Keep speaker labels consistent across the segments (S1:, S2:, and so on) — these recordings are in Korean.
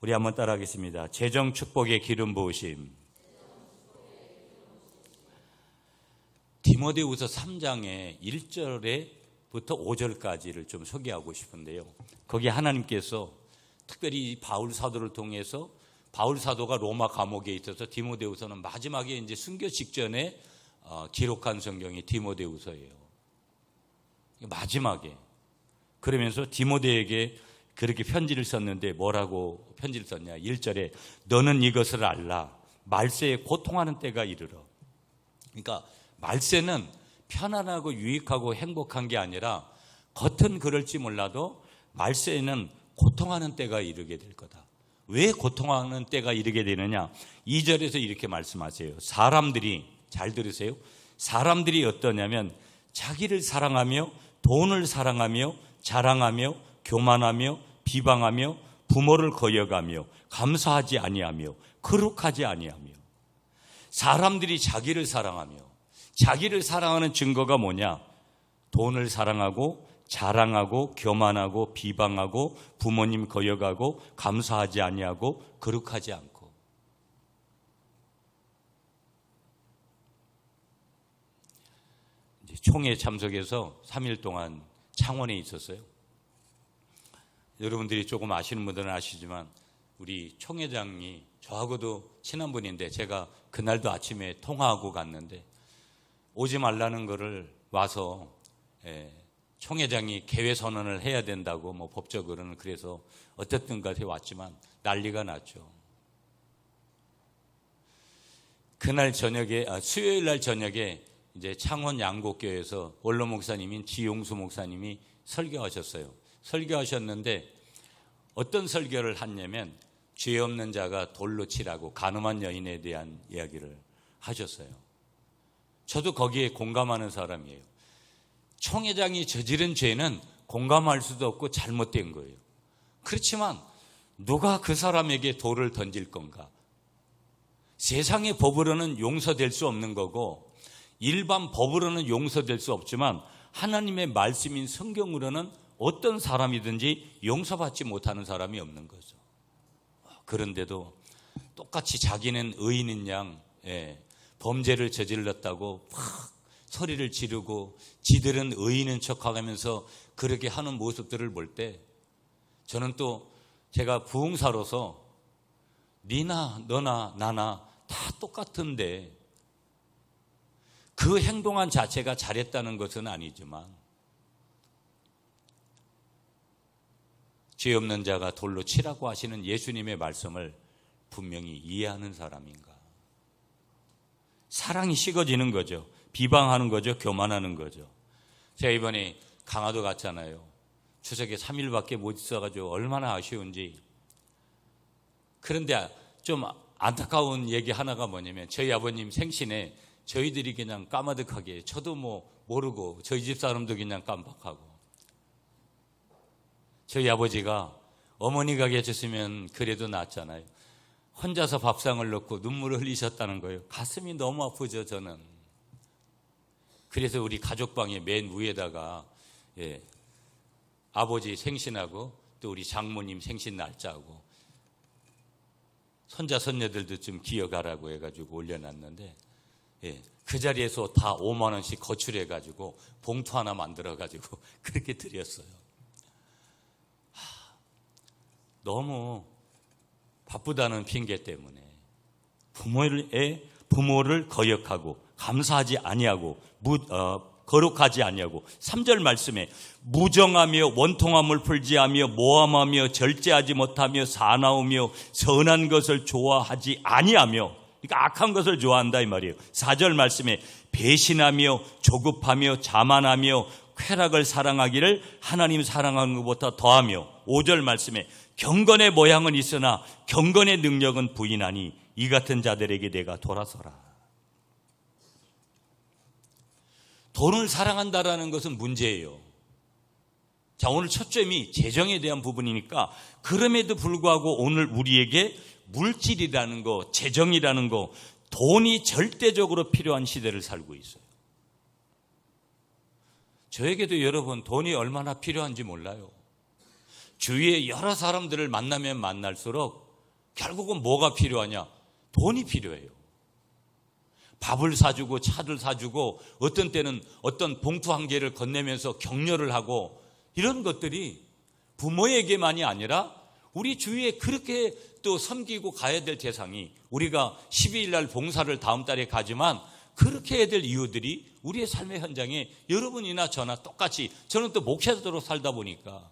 S1: 우리 한번 따라하겠습니다. 재정 축복의 기름 부으심. 디모데후서 3장의 1절에부터 5절까지를 좀 소개하고 싶은데요. 거기 하나님께서 특별히 바울 사도를 통해서 바울 사도가 로마 감옥에 있어서 디모데후서는 마지막에 이제 순교 직전에 기록한 성경이 디모데후서예요. 마지막에. 그러면서 디모데에게 그렇게 편지를 썼는데 뭐라고 편지를 썼냐? 1절에 너는 이것을 알라. 말세에 고통하는 때가 이르러. 그러니까 말세는 편안하고 유익하고 행복한 게 아니라 겉은 그럴지 몰라도 말세에는 고통하는 때가 이르게 될 거다. 왜 고통하는 때가 이르게 되느냐? 2절에서 이렇게 말씀하세요. 사람들이, 잘 들으세요. 사람들이 어떠냐면 자기를 사랑하며 돈을 사랑하며 자랑하며 교만하며 비방하며 부모를 거역하며 감사하지 아니하며 거룩하지 아니하며. 사람들이 자기를 사랑하며, 자기를 사랑하는 증거가 뭐냐? 돈을 사랑하고 자랑하고 교만하고 비방하고 부모님 거역하고 감사하지 아니하고 거룩하지 않고. 이제 총회 참석해서 3일 동안 창원에 있었어요. 여러분들이 조금 아시는 분들은 아시지만 우리 총회장이 저하고도 친한 분인데 제가 그날도 아침에 통화하고 갔는데 오지 말라는 거를 와서 총회장이 개회 선언을 해야 된다고 뭐 법적으로는 그래서 어쨌든 간에 왔지만 난리가 났죠. 그날 저녁에 수요일 날 저녁에 이제 창원 양곡교회에서 원로 목사님인 지용수 목사님이 설교하셨어요. 설교하셨는데 어떤 설교를 했냐면 죄 없는 자가 돌로 치라고 간음한 여인에 대한 이야기를 하셨어요. 저도 거기에 공감하는 사람이에요. 총회장이 저지른 죄는 공감할 수도 없고 잘못된 거예요. 그렇지만 누가 그 사람에게 돌을 던질 건가? 세상의 법으로는 용서될 수 없는 거고 일반 법으로는 용서될 수 없지만 하나님의 말씀인 성경으로는 어떤 사람이든지 용서받지 못하는 사람이 없는 거죠. 그런데도 똑같이 자기는 의인인 양 범죄를 저질렀다고 막 소리를 지르고 지들은 의인인 척하면서 그렇게 하는 모습들을 볼 때 저는 또 제가 부흥사로서 니나 너나 나나 다 똑같은데 그 행동한 자체가 잘했다는 것은 아니지만 죄 없는 자가 돌로 치라고 하시는 예수님의 말씀을 분명히 이해하는 사람인가? 사랑이 식어지는 거죠. 비방하는 거죠. 교만하는 거죠. 제가 이번에 강화도 갔잖아요. 추석에 3일밖에 못 있어가지고 얼마나 아쉬운지. 그런데 좀 안타까운 얘기 하나가 뭐냐면 저희 아버님 생신에 저희들이 그냥 까마득하게 저도 뭐 모르고 저희 집 사람도 그냥 깜빡하고 저희 아버지가 어머니가 계셨으면 그래도 낫잖아요. 혼자서 밥상을 넣고 눈물을 흘리셨다는 거예요. 가슴이 너무 아프죠 저는. 그래서 우리 가족방의 맨 위에다가 아버지 생신하고 또 우리 장모님 생신 날짜하고 손자 손녀들도 좀 기억하라고 해가지고 올려놨는데 그 자리에서 다 5만 원씩 거출해가지고 봉투 하나 만들어가지고 그렇게 드렸어요. 너무 바쁘다는 핑계 때문에 부모를 거역하고 감사하지 아니하고 거룩하지 아니하고 3절 말씀에 무정하며 원통함을 풀지하며 모함하며 절제하지 못하며 사나우며 선한 것을 좋아하지 아니하며 그러니까 악한 것을 좋아한다 이 말이에요. 4절 말씀에 배신하며 조급하며 자만하며 쾌락을 사랑하기를 하나님 사랑하는 것보다 더하며 5절 말씀에 경건의 모양은 있으나 경건의 능력은 부인하니 이 같은 자들에게 내가 돌아서라. 돈을 사랑한다라는 것은 문제예요. 자, 오늘 첫 점이 재정에 대한 부분이니까 그럼에도 불구하고 오늘 우리에게 물질이라는 거, 재정이라는 거, 돈이 절대적으로 필요한 시대를 살고 있어요. 저에게도 여러분 돈이 얼마나 필요한지 몰라요. 주위에 여러 사람들을 만나면 만날수록 결국은 뭐가 필요하냐? 돈이 필요해요. 밥을 사주고 차를 사주고 어떤 때는 어떤 봉투 한 개를 건네면서 격려를 하고 이런 것들이 부모에게만이 아니라 우리 주위에 그렇게 또 섬기고 가야 될 대상이, 우리가 12일 날 봉사를 다음 달에 가지만 그렇게 해야 될 이유들이 우리의 삶의 현장에 여러분이나 저나 똑같이, 저는 또 목회자로 살다 보니까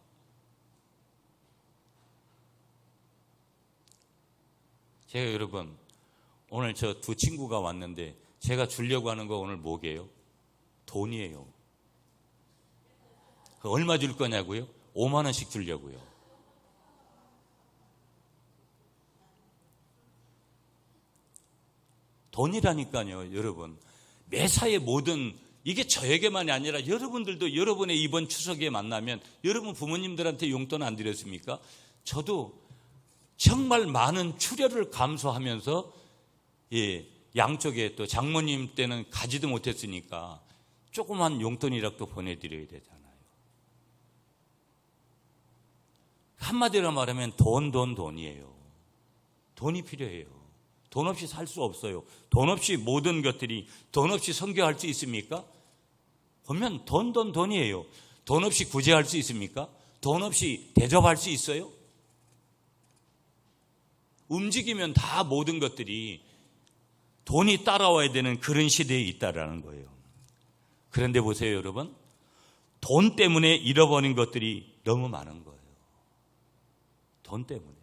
S1: 제가 여러분 오늘 저 두 친구가 왔는데 제가 주려고 하는 거 오늘 뭐게요? 돈이에요. 얼마 줄 거냐고요? 5만 원씩 주려고요. 돈이라니까요, 여러분. 매사의 모든, 이게 저에게만이 아니라 여러분들도 여러분의 이번 추석에 만나면 여러분 부모님들한테 용돈 안 드렸습니까? 저도 정말 많은 출혈을 감수하면서 양쪽에 또 장모님 때는 가지도 못했으니까 조그만 용돈이라도 보내드려야 되잖아요. 한마디로 말하면 돈이에요. 돈이 필요해요. 돈 없이 살 수 없어요. 돈 없이 모든 것들이, 돈 없이 선교할 수 있습니까? 보면 돈이에요. 돈 없이 구제할 수 있습니까? 돈 없이 대접할 수 있어요? 움직이면 다 모든 것들이 돈이 따라와야 되는 그런 시대에 있다라는 거예요. 그런데 보세요, 여러분. 돈 때문에 잃어버린 것들이 너무 많은 거예요. 돈 때문에.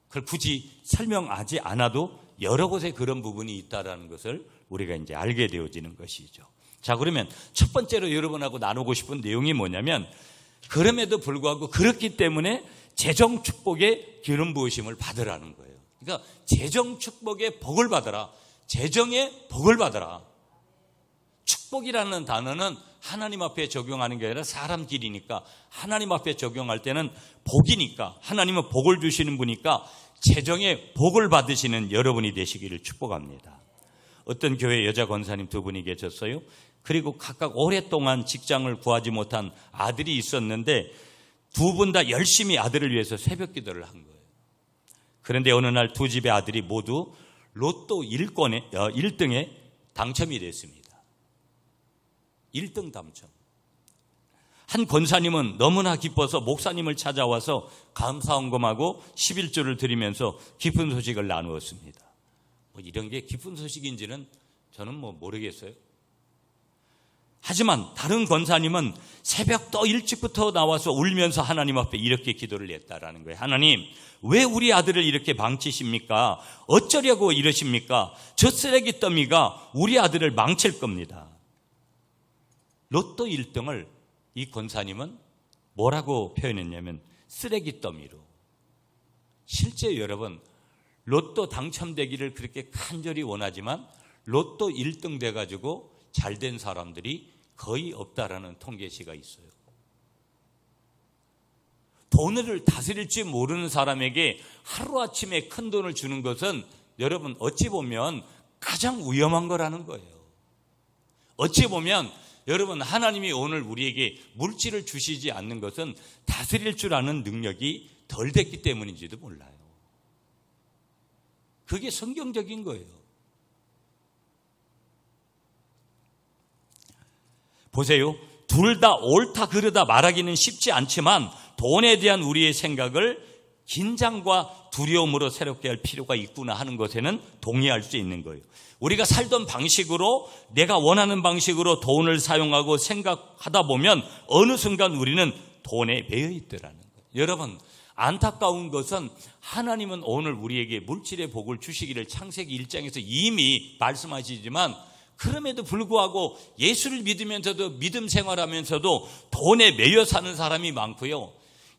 S1: 그걸 굳이 설명하지 않아도 여러 곳에 그런 부분이 있다라는 것을 우리가 이제 알게 되어지는 것이죠. 자, 그러면 첫 번째로 여러분하고 나누고 싶은 내용이 뭐냐면, 그럼에도 불구하고 그렇기 때문에 재정 축복의 기름 부으심을 받으라는 거예요. 그러니까 재정 축복의 복을 받아라. 재정의 복을 받아라. 축복이라는 단어는 하나님 앞에 적용하는 게 아니라 사람 길이니까, 하나님 앞에 적용할 때는 복이니까, 하나님은 복을 주시는 분이니까 재정의 복을 받으시는 여러분이 되시기를 축복합니다. 어떤 교회 여자 권사님 두 분이 계셨어요. 그리고 각각 오랫동안 직장을 구하지 못한 아들이 있었는데 두 분 다 열심히 아들을 위해서 새벽 기도를 한 거예요. 그런데 어느 날 두 집의 아들이 모두 로또 1등에 당첨이 됐습니다. 1등 당첨. 한 권사님은 너무나 기뻐서 목사님을 찾아와서 감사헌금하고 11조를 드리면서 기쁜 소식을 나누었습니다. 뭐 이런 게 기쁜 소식인지는 저는 모르겠어요. 하지만 다른 권사님은 새벽 더 일찍부터 나와서 울면서 하나님 앞에 이렇게 기도를 했다라는 거예요. 하나님, 왜 우리 아들을 이렇게 망치십니까? 어쩌려고 이러십니까? 저 쓰레기 더미가 우리 아들을 망칠 겁니다. 로또 1등을 이 권사님은 뭐라고 표현했냐면 쓰레기 더미로. 실제 여러분, 로또 당첨되기를 그렇게 간절히 원하지만 로또 1등 돼가지고 잘된 사람들이 거의 없다라는 통계시가 있어요. 돈을 다스릴 줄 모르는 사람에게 하루아침에 큰 돈을 주는 것은 여러분 어찌 보면 가장 위험한 거라는 거예요. 어찌 보면 여러분, 하나님이 오늘 우리에게 물질을 주시지 않는 것은 다스릴 줄 아는 능력이 덜 됐기 때문인지도 몰라요. 그게 성경적인 거예요. 보세요. 둘 다 옳다 그르다 말하기는 쉽지 않지만 돈에 대한 우리의 생각을 긴장과 두려움으로 새롭게 할 필요가 있구나 하는 것에는 동의할 수 있는 거예요. 우리가 살던 방식으로, 내가 원하는 방식으로 돈을 사용하고 생각하다 보면 어느 순간 우리는 돈에 매여 있더라는 거예요. 여러분, 안타까운 것은 하나님은 오늘 우리에게 물질의 복을 주시기를 창세기 1장에서 이미 말씀하시지만 그럼에도 불구하고 예수를 믿으면서도 믿음 생활하면서도 돈에 매여 사는 사람이 많고요.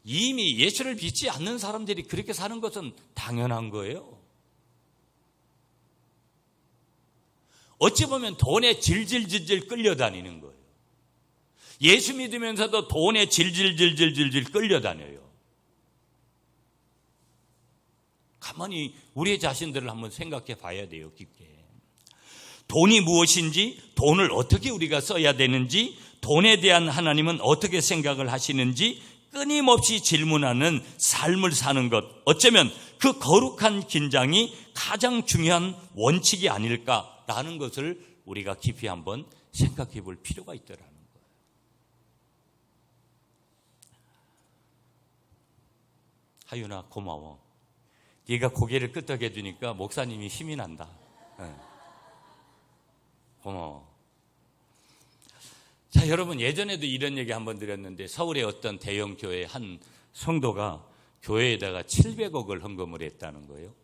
S1: 이미 예수를 믿지 않는 사람들이 그렇게 사는 것은 당연한 거예요. 어찌 보면 돈에 질질질질 끌려다니는 거예요. 예수 믿으면서도 돈에 질질질질질 끌려다녀요. 가만히 우리 자신들을 한번 생각해 봐야 돼요, 깊게. 돈이 무엇인지, 돈을 어떻게 우리가 써야 되는지, 돈에 대한 하나님은 어떻게 생각을 하시는지 끊임없이 질문하는 삶을 사는 것, 어쩌면 그 거룩한 긴장이 가장 중요한 원칙이 아닐까라는 것을 우리가 깊이 한번 생각해 볼 필요가 있더라는 거예요. 하윤아, 고마워. 네가 고개를 끄덕여 주니까 목사님이 힘이 난다. 네. 고마워. 자, 여러분, 예전에도 이런 얘기 한번 드렸는데, 서울의 어떤 대형 교회 한 성도가 교회에다가 700억을 헌금을 했다는 거예요.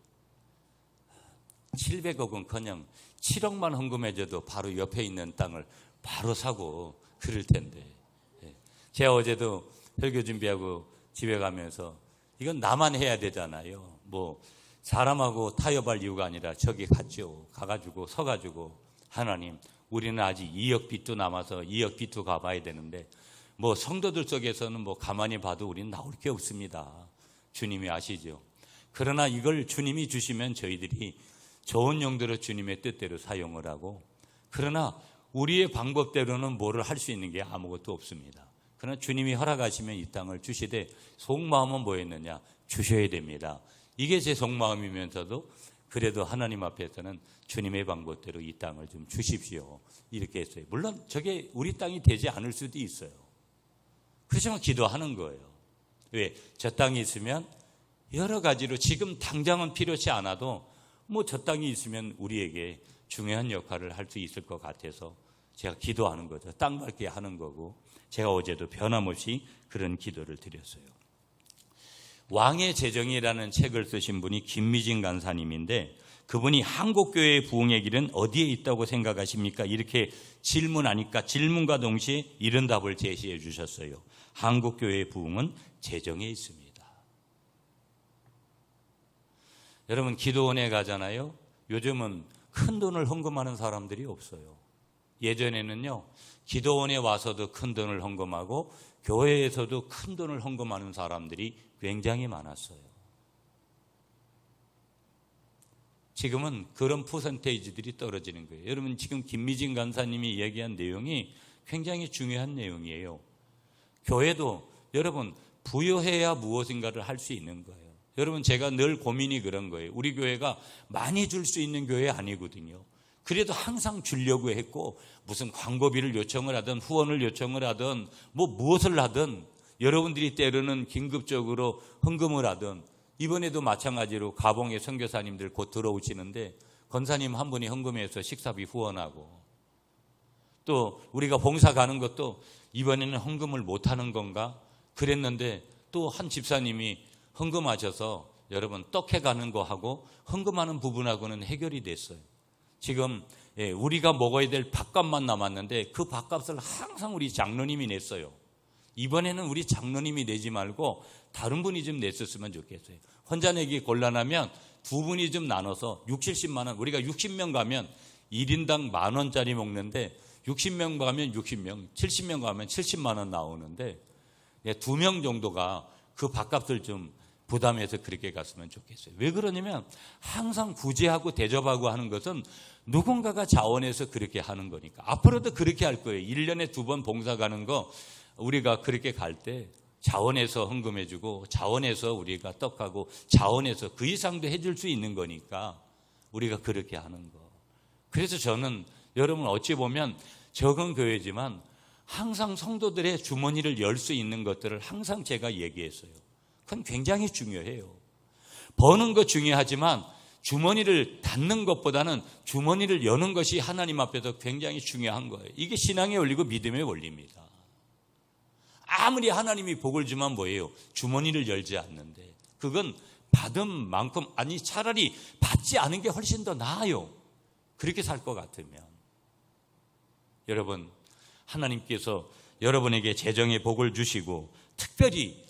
S1: 700억은커녕 7억만 헌금해줘도 바로 옆에 있는 땅을 바로 사고 그럴 텐데, 제가 어제도 설교 준비하고 집에 가면서 이건 나만 해야 되잖아요. 뭐 사람하고 타협할 이유가 아니라 저기 갔죠. 가가지고 서가지고, 하나님, 우리는 아직 2억 빚도 남아서 2억 빚도 갚아야 되는데, 뭐 성도들 속에서는 뭐 가만히 봐도 우리는 나올 게 없습니다. 주님이 아시죠. 그러나 이걸 주님이 주시면 저희들이 좋은 용도로 주님의 뜻대로 사용을 하고, 그러나 우리의 방법대로는 뭐를 할 수 있는 게 아무것도 없습니다. 그러나 주님이 허락하시면 이 땅을 주시되, 속마음은 뭐였느냐? 주셔야 됩니다. 이게 제 속마음이면서도 그래도 하나님 앞에서는 주님의 방법대로 이 땅을 좀 주십시오, 이렇게 했어요. 물론 저게 우리 땅이 되지 않을 수도 있어요. 그렇지만 기도하는 거예요. 왜? 저 땅이 있으면 여러 가지로 지금 당장은 필요치 않아도 뭐 저 땅이 있으면 우리에게 중요한 역할을 할 수 있을 것 같아서 제가 기도하는 거죠. 땅 밟게 하는 거고, 제가 어제도 변함없이 그런 기도를 드렸어요. 왕의 재정이라는 책을 쓰신 분이 김미진 간사님인데, 그분이 한국교회의 부흥의 길은 어디에 있다고 생각하십니까? 이렇게 질문하니까 질문과 동시에 이런 답을 제시해 주셨어요. 한국교회의 부흥은 재정에 있습니다. 여러분, 기도원에 가잖아요. 요즘은 큰 돈을 헌금하는 사람들이 없어요. 예전에는요, 기도원에 와서도 큰 돈을 헌금하고 교회에서도 큰 돈을 헌금하는 사람들이 굉장히 많았어요. 지금은 그런 퍼센테이지들이 떨어지는 거예요. 여러분, 지금 김미진 간사님이 얘기한 내용이 굉장히 중요한 내용이에요. 교회도 여러분 부여해야 무엇인가를 할 수 있는 거예요. 여러분, 제가 늘 고민이 그런 거예요. 우리 교회가 많이 줄 수 있는 교회 아니거든요. 그래도 항상 주려고 했고, 무슨 광고비를 요청을 하든 후원을 요청을 하든 뭐 무엇을 하든, 여러분들이 때로는 긴급적으로 헌금을 하든, 이번에도 마찬가지로 가봉의 선교사님들 곧 들어오시는데 권사님 한 분이 헌금해서 식사비 후원하고, 또 우리가 봉사 가는 것도 이번에는 헌금을 못하는 건가 그랬는데, 또 한 집사님이 헌금하셔서 여러분 떡해 가는 거하고 헌금하는 부분하고는 해결이 됐어요. 지금 우리가 먹어야 될 밥값만 남았는데 그 밥값을 항상 우리 장로님이 냈어요. 이번에는 우리 장로님이 내지 말고 다른 분이 좀 냈었으면 좋겠어요. 혼자 내기 곤란하면 두 분이 좀 나눠서 60, 70만 원, 우리가 60명 가면 1인당 10,000원짜리 먹는데 60명 가면 60명, 70명 가면 70만 원 나오는데 2명 정도가 그 밥값을 좀 부담해서 그렇게 갔으면 좋겠어요. 왜 그러냐면 항상 구제하고 대접하고 하는 것은 누군가가 자원해서 그렇게 하는 거니까. 앞으로도 그렇게 할 거예요. 1년에 2번 봉사 가는 거 우리가 그렇게 갈 때 자원해서 헌금해주고, 자원해서 우리가 떡하고, 자원해서 그 이상도 해줄 수 있는 거니까 우리가 그렇게 하는 거. 그래서 저는 여러분 어찌 보면 적은 교회지만 항상 성도들의 주머니를 열 수 있는 것들을 항상 제가 얘기했어요. 그건 굉장히 중요해요. 버는 거 중요하지만 주머니를 닫는 것보다는 주머니를 여는 것이 하나님 앞에서 굉장히 중요한 거예요. 이게 신앙의 원리고 믿음의 원리입니다. 아무리 하나님이 복을 주면 뭐예요? 주머니를 열지 않는데, 그건 받은 만큼, 아니 차라리 받지 않은 게 훨씬 더 나아요. 그렇게 살 것 같으면. 여러분, 하나님께서 여러분에게 재정의 복을 주시고, 특별히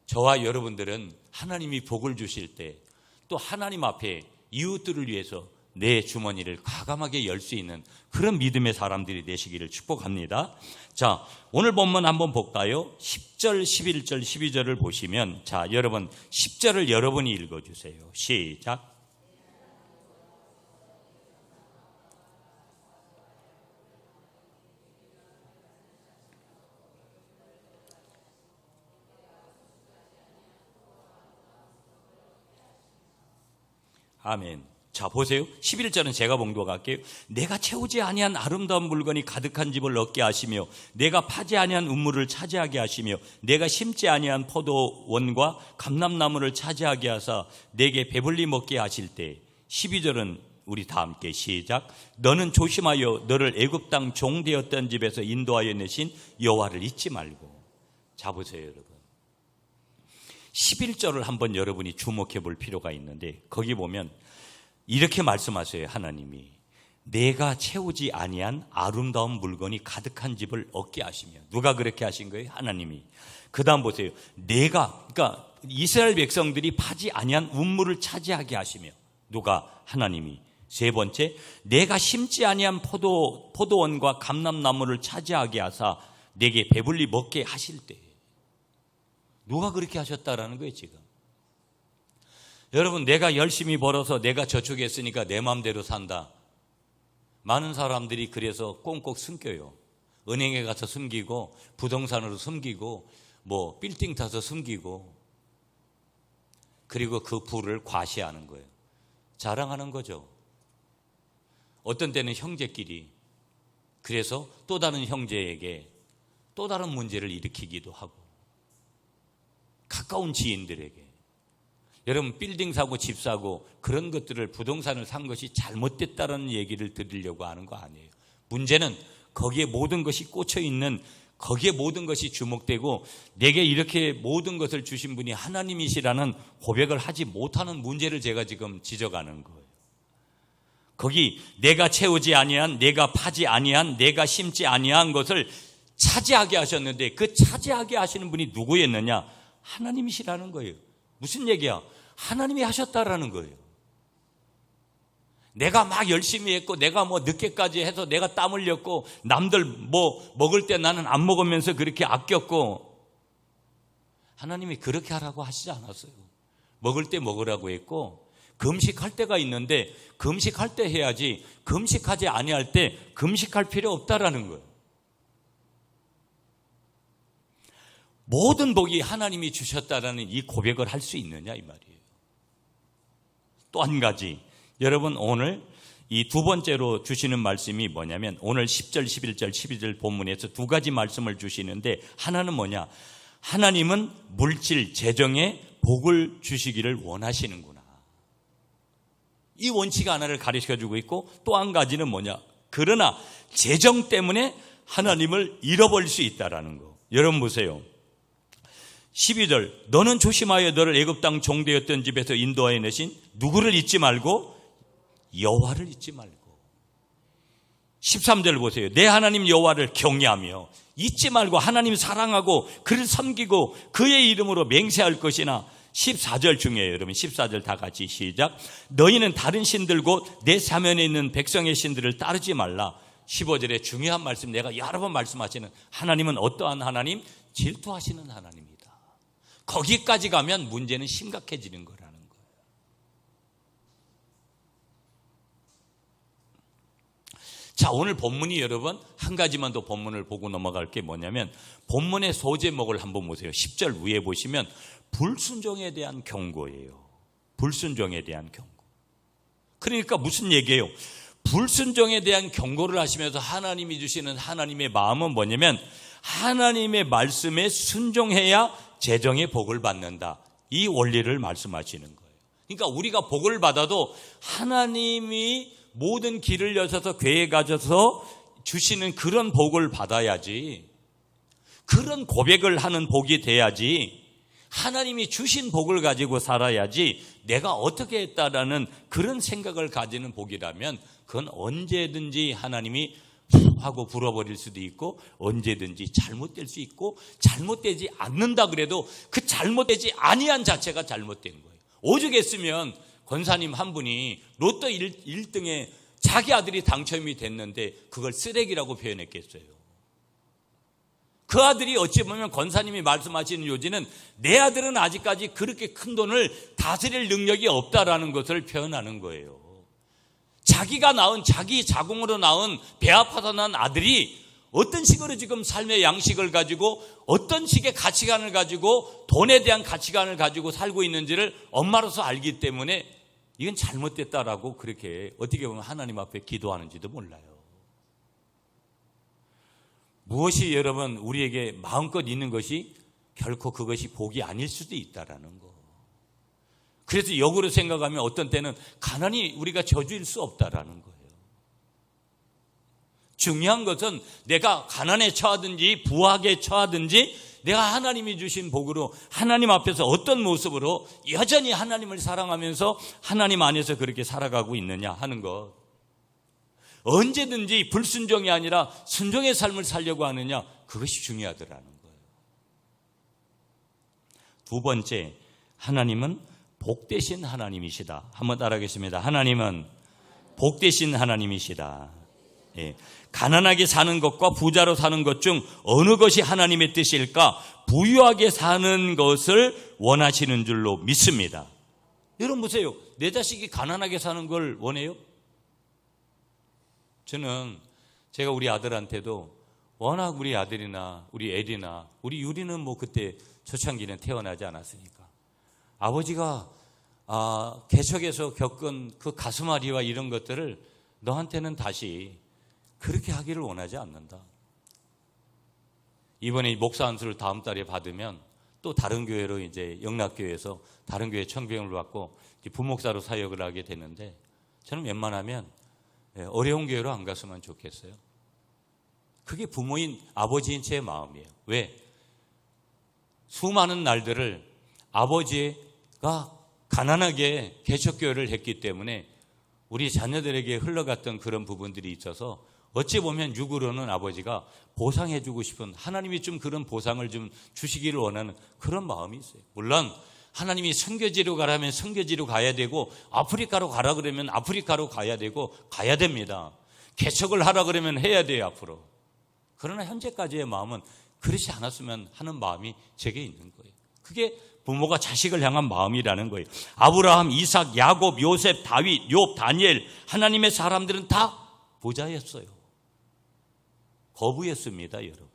S1: 저와 여러분들은 하나님이 복을 주실 때 또 하나님 앞에 이웃들을 위해서 내 주머니를 과감하게 열 수 있는 그런 믿음의 사람들이 되시기를 축복합니다. 자, 오늘 본문 한번 볼까요? 10절, 11절, 12절을 보시면, 자, 여러분 10절을 여러분이 읽어주세요. 시작. 아멘. 자, 보세요. 11절은 제가 봉독할게요. 내가 채우지 아니한 아름다운 물건이 가득한 집을 얻게 하시며 내가 파지 아니한 우물을 차지하게 하시며 내가 심지 아니한 포도원과 감람나무를 차지하게 하사 내게 배불리 먹게 하실 때. 12절은 우리 다 함께 시작. 너는 조심하여 너를 애굽 땅 종되었던 집에서 인도하여 내신 여호와를 잊지 말고. 자, 보세요 여러분. 11절을 한번 여러분이 주목해 볼 필요가 있는데 거기 보면 이렇게 말씀하세요. 하나님이 내가 채우지 아니한 아름다운 물건이 가득한 집을 얻게 하시며. 누가 그렇게 하신 거예요? 하나님이. 그 다음 보세요. 그러니까 이스라엘 백성들이 파지 아니한 우물을 차지하게 하시며. 누가? 하나님이. 세 번째, 내가 심지 아니한 포도원과 감람나무를 차지하게 하사 내게 배불리 먹게 하실 때. 누가 그렇게 하셨다라는 거예요 지금. 여러분, 내가 열심히 벌어서 내가 저축했으니까 내 마음대로 산다. 많은 사람들이 그래서 꽁꽁 숨겨요. 은행에 가서 숨기고 부동산으로 숨기고 뭐 빌딩 타서 숨기고 그리고 그 부를 과시하는 거예요. 자랑하는 거죠. 어떤 때는 형제끼리 그래서 또 다른 형제에게 또 다른 문제를 일으키기도 하고 가까운 지인들에게. 여러분, 빌딩 사고 집 사고 그런 것들을 부동산을 산 것이 잘못됐다는 얘기를 드리려고 하는 거 아니에요. 문제는 거기에 모든 것이 꽂혀 있는, 거기에 모든 것이 주목되고 내게 이렇게 모든 것을 주신 분이 하나님이시라는 고백을 하지 못하는 문제를 제가 지금 지적하는 거예요. 거기 내가 채우지 아니한, 내가 파지 아니한, 내가 심지 아니한 것을 차지하게 하셨는데 그 차지하게 하시는 분이 누구였느냐? 하나님이시라는 거예요. 무슨 얘기야? 하나님이 하셨다라는 거예요. 내가 막 열심히 했고 내가 뭐 늦게까지 해서 내가 땀 흘렸고 남들 뭐 먹을 때 나는 안 먹으면서 그렇게 아꼈고 하나님이 그렇게 하라고 하시지 않았어요. 먹을 때 먹으라고 했고 금식할 때가 있는데 금식할 때 해야지 금식하지 아니할 때 금식할 필요 없다라는 거예요. 모든 복이 하나님이 주셨다라는 이 고백을 할 수 있느냐 이 말이에요. 또 한 가지, 여러분 오늘 이 두 번째로 주시는 말씀이 뭐냐면 오늘 10절, 11절, 12절 본문에서 두 가지 말씀을 주시는데 하나는 뭐냐? 하나님은 물질, 재정에 복을 주시기를 원하시는구나. 이 원칙 하나를 가르쳐주고 있고 또 한 가지는 뭐냐? 그러나 재정 때문에 하나님을 잃어버릴 수 있다라는 거. 여러분 보세요. 12절, 너는 조심하여 너를 애굽 땅 종되었던 집에서 인도하여 내신 누구를 잊지 말고 여호와를 잊지 말고. 13절 보세요. 내 하나님 여호와를 경외하며 잊지 말고 하나님 사랑하고 그를 섬기고 그의 이름으로 맹세할 것이나. 14절 중요해요. 여러분 14절 다 같이 시작. 너희는 다른 신들 곧 내 사면에 있는 백성의 신들을 따르지 말라. 15절에 중요한 말씀, 내가 여러 번 말씀하시는 하나님은 어떠한 하나님? 질투하시는 하나님입니다. 거기까지 가면 문제는 심각해지는 거라는 거예요. 자, 오늘 본문이 여러분 한 가지만 더 본문을 보고 넘어갈 게 뭐냐면 본문의 소제목을 한번 보세요. 10절 위에 보시면 불순종에 대한 경고예요. 불순종에 대한 경고. 그러니까 무슨 얘기예요? 불순종에 대한 경고를 하시면서 하나님이 주시는 하나님의 마음은 뭐냐면 하나님의 말씀에 순종해야 재정의 복을 받는다. 이 원리를 말씀하시는 거예요. 그러니까 우리가 복을 받아도 하나님이 모든 길을 여셔서 계획 가져서 주시는 그런 복을 받아야지, 그런 고백을 하는 복이 돼야지, 하나님이 주신 복을 가지고 살아야지 내가 어떻게 했다라는 그런 생각을 가지는 복이라면 그건 언제든지 하나님이 하고 불어버릴 수도 있고 언제든지 잘못될 수 있고 잘못되지 않는다 그래도 그 잘못되지 아니한 자체가 잘못된 거예요. 오죽했으면 권사님 한 분이 로또 1등에 자기 아들이 당첨이 됐는데 그걸 쓰레기라고 표현했겠어요. 그 아들이 어찌 보면 권사님이 말씀하시는 요지는 내 아들은 아직까지 그렇게 큰 돈을 다스릴 능력이 없다라는 것을 표현하는 거예요. 자기가 낳은, 자기 자궁으로 낳은, 배 아파서 낳은 아들이 어떤 식으로 지금 삶의 양식을 가지고 어떤 식의 가치관을 가지고 돈에 대한 가치관을 가지고 살고 있는지를 엄마로서 알기 때문에 이건 잘못됐다라고 그렇게 어떻게 보면 하나님 앞에 기도하는지도 몰라요. 무엇이 여러분 우리에게 마음껏 있는 것이 결코 그것이 복이 아닐 수도 있다라는 거. 그래서 역으로 생각하면 어떤 때는 가난이 우리가 저주일 수 없다라는 거예요. 중요한 것은 내가 가난에 처하든지 부하게 처하든지 내가 하나님이 주신 복으로 하나님 앞에서 어떤 모습으로 여전히 하나님을 사랑하면서 하나님 안에서 그렇게 살아가고 있느냐 하는 것. 언제든지 불순종이 아니라 순종의 삶을 살려고 하느냐, 그것이 중요하더라는 거예요. 두 번째, 하나님은 복되신 하나님이시다. 한번 따라하겠습니다. 하나님은 복되신 하나님이시다. 예. 가난하게 사는 것과 부자로 사는 것 중 어느 것이 하나님의 뜻일까? 부유하게 사는 것을 원하시는 줄로 믿습니다. 여러분 보세요. 내 자식이 가난하게 사는 걸 원해요? 저는 제가 우리 아들한테도 워낙 우리 아들이나 우리 애리나 우리 유리는 뭐 그때 초창기는 태어나지 않았으니까 아버지가 개척에서 겪은 그 가슴앓이와 이런 것들을 너한테는 다시 그렇게 하기를 원하지 않는다. 이번에 목사 안수를 다음 달에 받으면 또 다른 교회로 이제 영락교회에서 다른 교회 청병을 받고 부목사로 사역을 하게 되는데 저는 웬만하면 어려운 교회로 안 갔으면 좋겠어요. 그게 부모인 아버지인 제 마음이에요. 왜? 수많은 날들을 아버지가 가난하게 개척교회를 했기 때문에 우리 자녀들에게 흘러갔던 그런 부분들이 있어서 어찌 보면 육으로는 아버지가 보상해주고 싶은, 하나님이 좀 그런 보상을 좀 주시기를 원하는 그런 마음이 있어요. 물론 하나님이 선교지로 가라면 선교지로 가야 되고 아프리카로 가라 그러면 아프리카로 가야 되고 가야 됩니다. 개척을 하라 그러면 해야 돼요 앞으로. 그러나 현재까지의 마음은 그렇지 않았으면 하는 마음이 제게 있는 거예요. 그게 부모가 자식을 향한 마음이라는 거예요. 아브라함, 이삭, 야곱, 요셉, 다윗, 욥, 다니엘, 하나님의 사람들은 다 부자였어요. 거부했습니다, 여러분.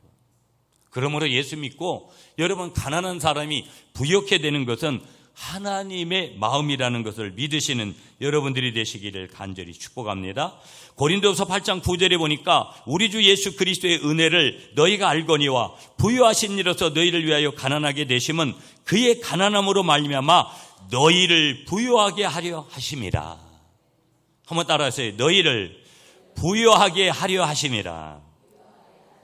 S1: 그러므로 예수 믿고 여러분 가난한 사람이 부욕해 되는 것은 하나님의 마음이라는 것을 믿으시는 여러분들이 되시기를 간절히 축복합니다. 고린도서 8장 9절에 보니까 우리 주 예수 그리스도의 은혜를 너희가 알거니와 부유하신 이로서 너희를 위하여 가난하게 되심은 그의 가난함으로 말미암아 너희를 부유하게 하려 하심이라. 한번 따라하세요. 너희를 부유하게 하려 하심이라.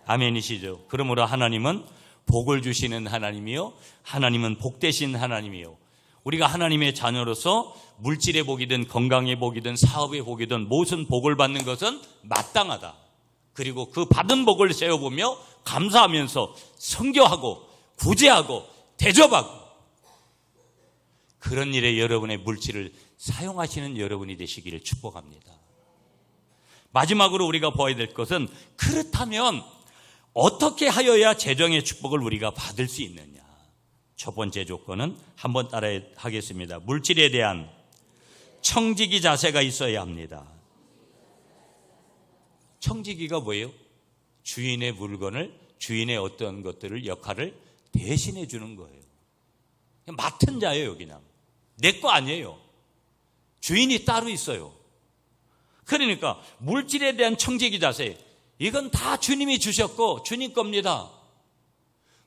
S1: 아멘이시죠? 그러므로 하나님은 복을 주시는 하나님이요, 하나님은 복되신 하나님이요. 우리가 하나님의 자녀로서 물질의 복이든 건강의 복이든 사업의 복이든 무슨 복을 받는 것은 마땅하다. 그리고 그 받은 복을 세워보며 감사하면서 선교하고 구제하고 대접하고 그런 일에 여러분의 물질을 사용하시는 여러분이 되시기를 축복합니다. 마지막으로 우리가 보아야 될 것은 그렇다면 어떻게 하여야 재정의 축복을 우리가 받을 수 있느냐. 첫 번째 조건은 한번 따라 하겠습니다. 물질에 대한 청지기 자세가 있어야 합니다. 청지기가 뭐예요? 주인의 물건을, 주인의 어떤 것들을 역할을 대신해 주는 거예요. 그냥 맡은 자예요. 그냥 내 거 아니에요. 주인이 따로 있어요. 그러니까 물질에 대한 청지기 자세, 이건 다 주님이 주셨고 주님 겁니다.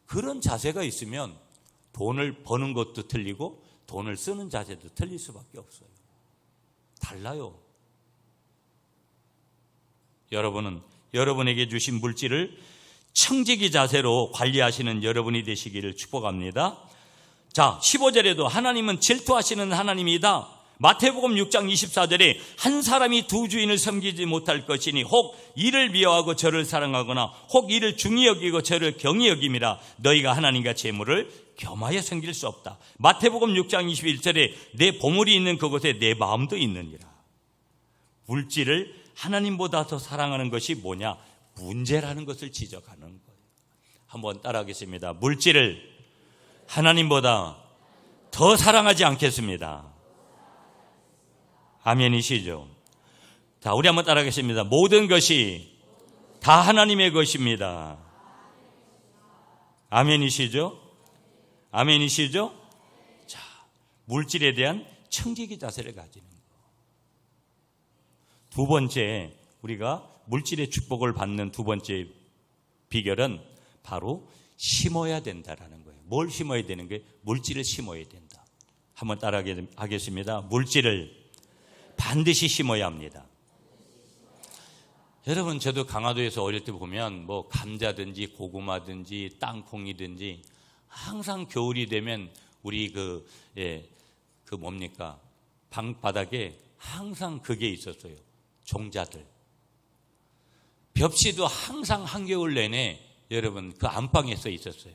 S1: 그런 자세가 있으면 돈을 버는 것도 틀리고 돈을 쓰는 자세도 틀릴 수밖에 없어요. 달라요. 여러분은 여러분에게 주신 물질을 청지기 자세로 관리하시는 여러분이 되시기를 축복합니다. 자, 15절에도 하나님은 질투하시는 하나님이다. 마태복음 6장 24절에 한 사람이 두 주인을 섬기지 못할 것이니 혹 이를 미워하고 저를 사랑하거나 혹 이를 중히 여기고 저를 경히 여김이라. 너희가 하나님과 재물을 겸하여 섬길 수 없다. 마태복음 6장 21절에 내 보물이 있는 그곳에 내 마음도 있느니라. 물질을 하나님보다 더 사랑하는 것이 뭐냐? 문제라는 것을 지적하는 거예요. 한번 따라하겠습니다. 물질을 하나님보다 더 사랑하지 않겠습니다. 아멘이시죠? 자, 우리 한번 따라하겠습니다. 모든 것이 다 하나님의 것입니다. 아멘이시죠? 아멘이시죠? 자, 물질에 대한 청지기 자세를 가지는 거예요. 두 번째, 우리가 물질의 축복을 받는 두 번째 비결은 바로 심어야 된다라는 거예요. 뭘 심어야 되는 거예요? 물질을 심어야 된다. 한번 따라하겠습니다. 물질을 반드시 심어야 합니다. 여러분, 저도 강화도에서 어릴 때 보면 뭐 감자든지 고구마든지 땅콩이든지 항상 겨울이 되면 우리 방바닥에 항상 그게 있었어요. 종자들. 벽시도 항상 한겨울 내내 여러분 그 안방에 써 있었어요.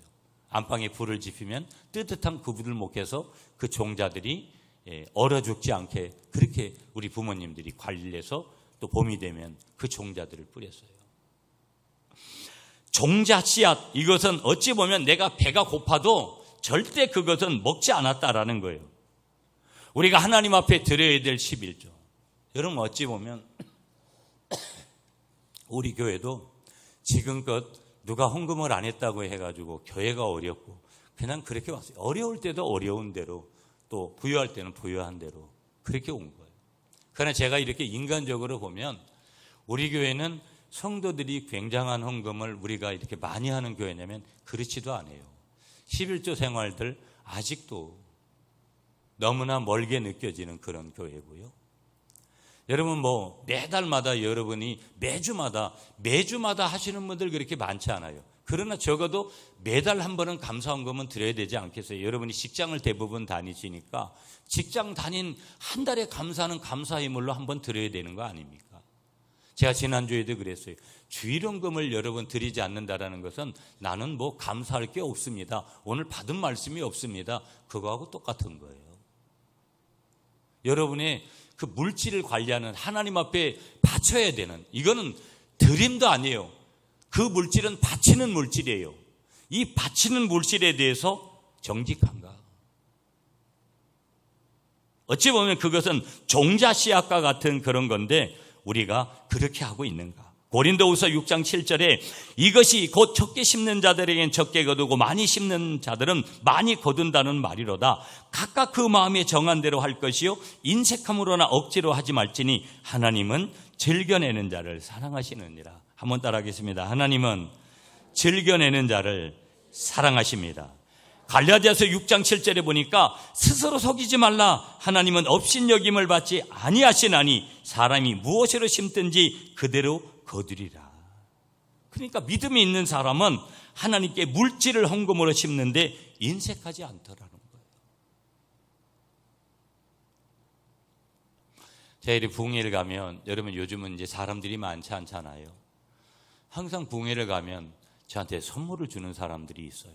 S1: 안방에 불을 지피면 뜨뜻한 그 불을 목해서 그 종자들이 얼어 죽지 않게 그렇게 우리 부모님들이 관리를 해서 또 봄이 되면 그 종자들을 뿌렸어요. 종자 씨앗, 이것은 어찌 보면 내가 배가 고파도 절대 그것은 먹지 않았다라는 거예요. 우리가 하나님 앞에 드려야 될 11조. 여러분, 어찌 보면 우리 교회도 지금껏 누가 헌금을 안 했다고 해가지고 교회가 어렵고 그냥 그렇게 왔어요. 어려울 때도 어려운 대로, 또 부유할 때는 부유한 대로 그렇게 온 거예요. 그러나 제가 이렇게 인간적으로 보면 우리 교회는 성도들이 굉장한 헌금을 우리가 이렇게 많이 하는 교회냐면 그렇지도 않아요. 11조 생활들 아직도 너무나 멀게 느껴지는 그런 교회고요. 여러분, 뭐 매달마다 여러분이 매주마다 하시는 분들 그렇게 많지 않아요. 그러나 적어도 매달 한 번은 감사헌금은 드려야 되지 않겠어요? 여러분이 직장을 대부분 다니시니까 직장 다닌 한 달에 감사하는 감사의물로 한 번 드려야 되는 거 아닙니까? 제가 지난주에도 그랬어요. 주일헌금을 여러분 드리지 않는다라는 것은 나는 뭐 감사할 게 없습니다. 오늘 받은 말씀이 없습니다. 그거하고 똑같은 거예요. 여러분의 그 물질을 관리하는 하나님 앞에 바쳐야 되는, 이거는 드림도 아니에요. 그 물질은 바치는 물질이에요. 이 바치는 물질에 대해서 정직한가? 어찌 보면 그것은 종자 씨앗과 같은 그런 건데 우리가 그렇게 하고 있는가? 고린도후서 6장 7절에 이것이 곧 적게 심는 자들에겐 적게 거두고 많이 심는 자들은 많이 거둔다는 말이로다. 각각 그 마음에 정한 대로 할 것이요 인색함으로나 억지로 하지 말지니 하나님은 즐겨내는 자를 사랑하시느니라. 한번 따라하겠습니다. 하나님은 즐겨내는 자를 사랑하십니다. 갈라디아서 6장 7절에 보니까 스스로 속이지 말라. 하나님은 업신여김을 받지 아니하시나니 사람이 무엇으로 심든지 그대로 거두리라. 그러니까 믿음이 있는 사람은 하나님께 물질을 헌금으로 심는데 인색하지 않더라는 거예요. 제가 이렇게 부흥회를 가면, 여러분 요즘은 이제 사람들이 많지 않잖아요. 항상 부흥회를 가면 저한테 선물을 주는 사람들이 있어요.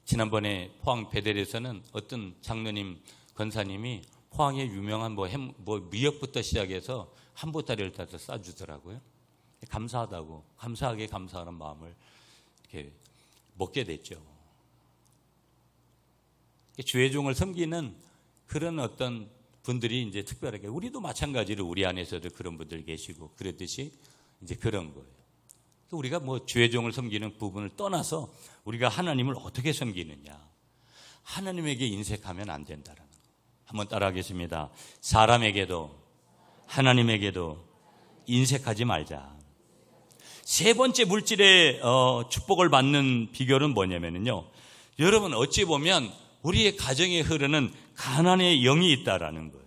S1: 지난번에 포항 베델에서는 어떤 장로님, 권사님이 포항에 유명한 뭐 미역부터 시작해서 한보따리를 다 싸주더라고요. 감사하다고, 감사하게 감사하는 마음을 이렇게 먹게 됐죠. 주의 종을 섬기는 그런 어떤 분들이 이제 특별하게, 우리도 마찬가지로 우리 안에서도 그런 분들 계시고 그랬듯이 이제 그런 거예요. 우리가 뭐 주의 종을 섬기는 부분을 떠나서 우리가 하나님을 어떻게 섬기느냐, 하나님에게 인색하면 안 된다는 거. 한번 따라하겠습니다. 사람에게도 하나님에게도 인색하지 말자. 세 번째 물질의 축복을 받는 비결은 뭐냐면요, 여러분 어찌 보면 우리의 가정에 흐르는 가난의 영이 있다라는 거예요.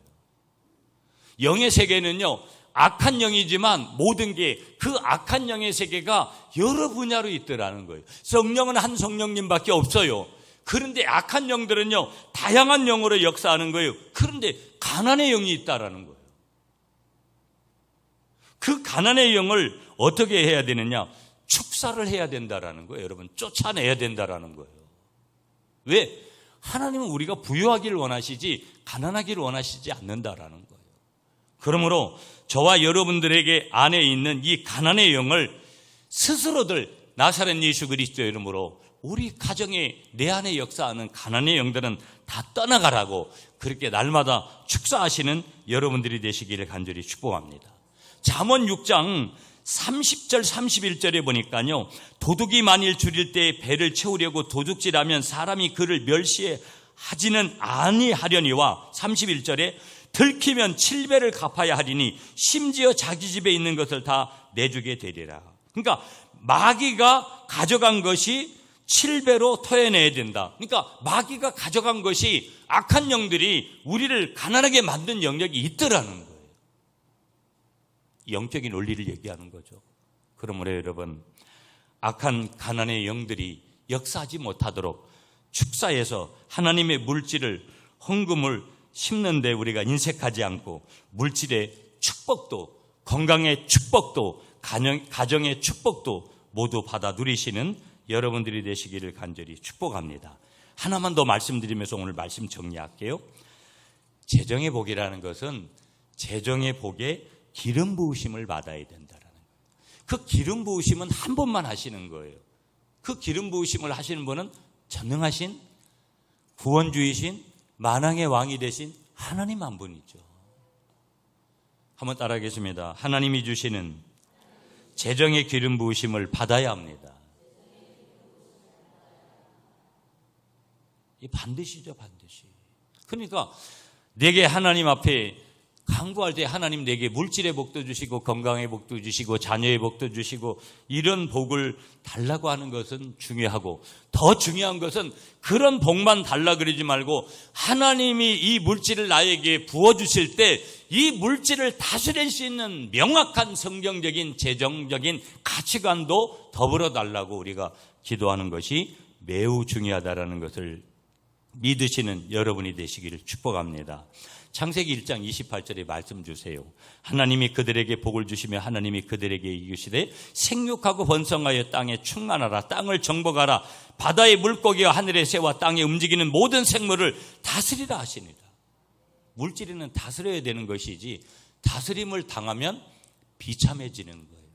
S1: 영의 세계는요, 악한 영이지만 모든 게 그 악한 영의 세계가 여러 분야로 있더라는 거예요. 성령은 한 성령님밖에 없어요. 그런데 악한 영들은요, 다양한 영으로 역사하는 거예요. 그런데 가난의 영이 있다라는 거예요. 그 가난의 영을 어떻게 해야 되느냐? 축사를 해야 된다라는 거예요. 여러분, 쫓아내야 된다라는 거예요. 왜? 하나님은 우리가 부유하기를 원하시지 가난하기를 원하시지 않는다라는 거예요. 그러므로 저와 여러분들에게 안에 있는 이 가난의 영을 스스로들 나사렛 예수 그리스도의 이름으로 우리 가정에 내 안에 역사하는 가난의 영들은 다 떠나가라고 그렇게 날마다 축사하시는 여러분들이 되시기를 간절히 축복합니다. 잠언 6장 30절 31절에 보니까요, 도둑이 만일 줄일 때 배를 채우려고 도둑질하면 사람이 그를 멸시하지는 아니하려니와 31절에 들키면 7배를 갚아야 하리니 심지어 자기 집에 있는 것을 다 내주게 되리라. 그러니까 마귀가 가져간 것이 7배로 토해내야 된다. 그러니까 마귀가 가져간 것이 악한 영들이 우리를 가난하게 만든 영역이 있더라는 거예요. 영적인 원리를 얘기하는 거죠. 그러므로 여러분, 악한 가난의 영들이 역사하지 못하도록 축사에서 하나님의 물질을, 헌금을 심는데 우리가 인색하지 않고 물질의 축복도, 건강의 축복도, 가정의 축복도 모두 받아 누리시는 여러분들이 되시기를 간절히 축복합니다. 하나만 더 말씀드리면서 오늘 말씀 정리할게요. 재정의 복이라는 것은 재정의 복에 기름 부으심을 받아야 된다라는 거예요. 그 기름 부으심은 한 번만 하시는 거예요. 그 기름 부으심을 하시는 분은 전능하신 구원주이신 만왕의 왕이 되신 하나님 한 분이죠. 한번 따라하겠습니다. 하나님이 주시는 재정의 기름 부으심을 받아야 합니다. 이 반드시죠, 반드시. 그러니까 내게 하나님 앞에 간구할 때 하나님 내게 물질의 복도 주시고 건강의 복도 주시고 자녀의 복도 주시고 이런 복을 달라고 하는 것은 중요하고, 더 중요한 것은 그런 복만 달라 그러지 말고 하나님이 이 물질을 나에게 부어주실 때 이 물질을 다스릴 수 있는 명확한 성경적인 재정적인 가치관도 더불어 달라고 우리가 기도하는 것이 매우 중요하다는 것을 믿으시는 여러분이 되시기를 축복합니다. 창세기 1장 28절에 말씀 주세요. 하나님이 그들에게 복을 주시며 하나님이 그들에게 이르시되 생육하고 번성하여 땅에 충만하라. 땅을 정복하라. 바다의 물고기와 하늘의 새와 땅에 움직이는 모든 생물을 다스리라 하시니라. 물질에는 다스려야 되는 것이지 다스림을 당하면 비참해지는 거예요.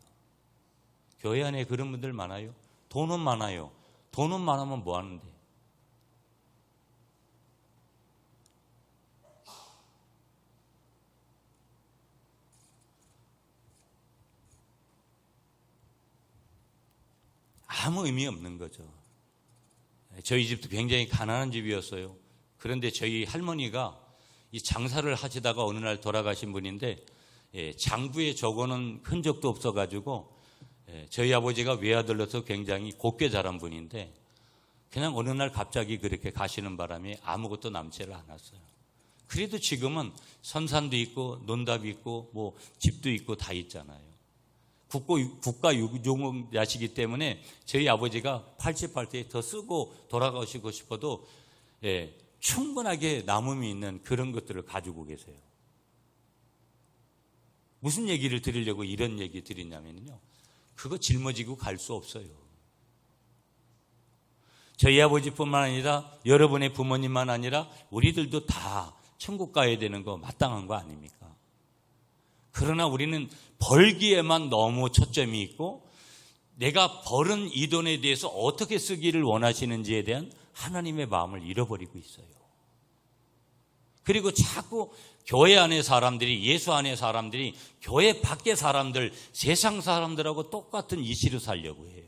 S1: 교회 안에 그런 분들 많아요. 돈은 많아요. 돈은 많으면 뭐 하는데? 아무 의미 없는 거죠. 저희 집도 굉장히 가난한 집이었어요. 그런데 저희 할머니가 이 장사를 하시다가 어느 날 돌아가신 분인데 장부에 적어놓은 흔적도 없어가지고 저희 아버지가 외아들로서 굉장히 곱게 자란 분인데 그냥 어느 날 갑자기 그렇게 가시는 바람에 아무것도 남지를 않았어요. 그래도 지금은 선산도 있고 논답이 있고 뭐 집도 있고 다 있잖아요. 국가 유종자시기 때문에 저희 아버지가 88세에 더 쓰고 돌아가시고 싶어도 충분하게 남음이 있는 그런 것들을 가지고 계세요. 무슨 얘기를 드리려고 이런 얘기 드리냐면요, 그거 짊어지고 갈 수 없어요. 저희 아버지뿐만 아니라 여러분의 부모님만 아니라 우리들도 다 천국 가야 되는 거 마땅한 거 아닙니까? 그러나 우리는 벌기에만 너무 초점이 있고 내가 벌은 이 돈에 대해서 어떻게 쓰기를 원하시는지에 대한 하나님의 마음을 잃어버리고 있어요. 그리고 자꾸 교회 안의 사람들이, 예수 안의 사람들이 교회 밖의 사람들, 세상 사람들하고 똑같은 이치로 살려고 해요.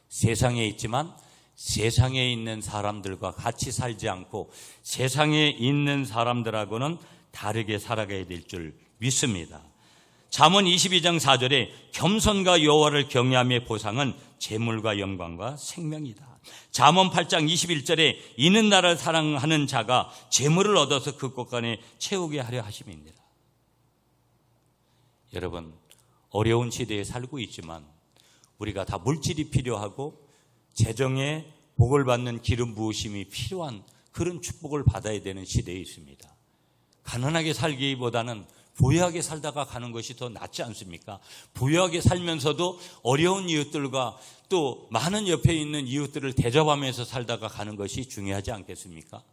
S1: 세상에 있지만 세상에 있는 사람들과 같이 살지 않고 세상에 있는 사람들하고는 다르게 살아가야 될 줄 믿습니다. 잠언 22장 4절에 겸손과 여호와를 경외함의 보상은 재물과 영광과 생명이다. 잠언 8장 21절에 이는 나를 사랑하는 자가 재물을 얻어서 그 곳간에 채우게 하려 하심이니라. 여러분, 어려운 시대에 살고 있지만 우리가 다 물질이 필요하고 재정에 복을 받는 기름 부으심이 필요한 그런 축복을 받아야 되는 시대에 있습니다. 가난하게 살기보다는 부유하게 살다가 가는 것이 더 낫지 않습니까? 부유하게 살면서도 어려운 이웃들과 또 많은 옆에 있는 이웃들을 대접하면서 살다가 가는 것이 중요하지 않겠습니까?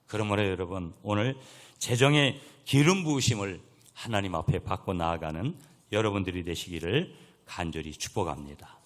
S1: 그러므로 여러분, 오늘 재정의 기름 부으심을 하나님 앞에 받고 나아가는 여러분들이 되시기를 간절히 축복합니다.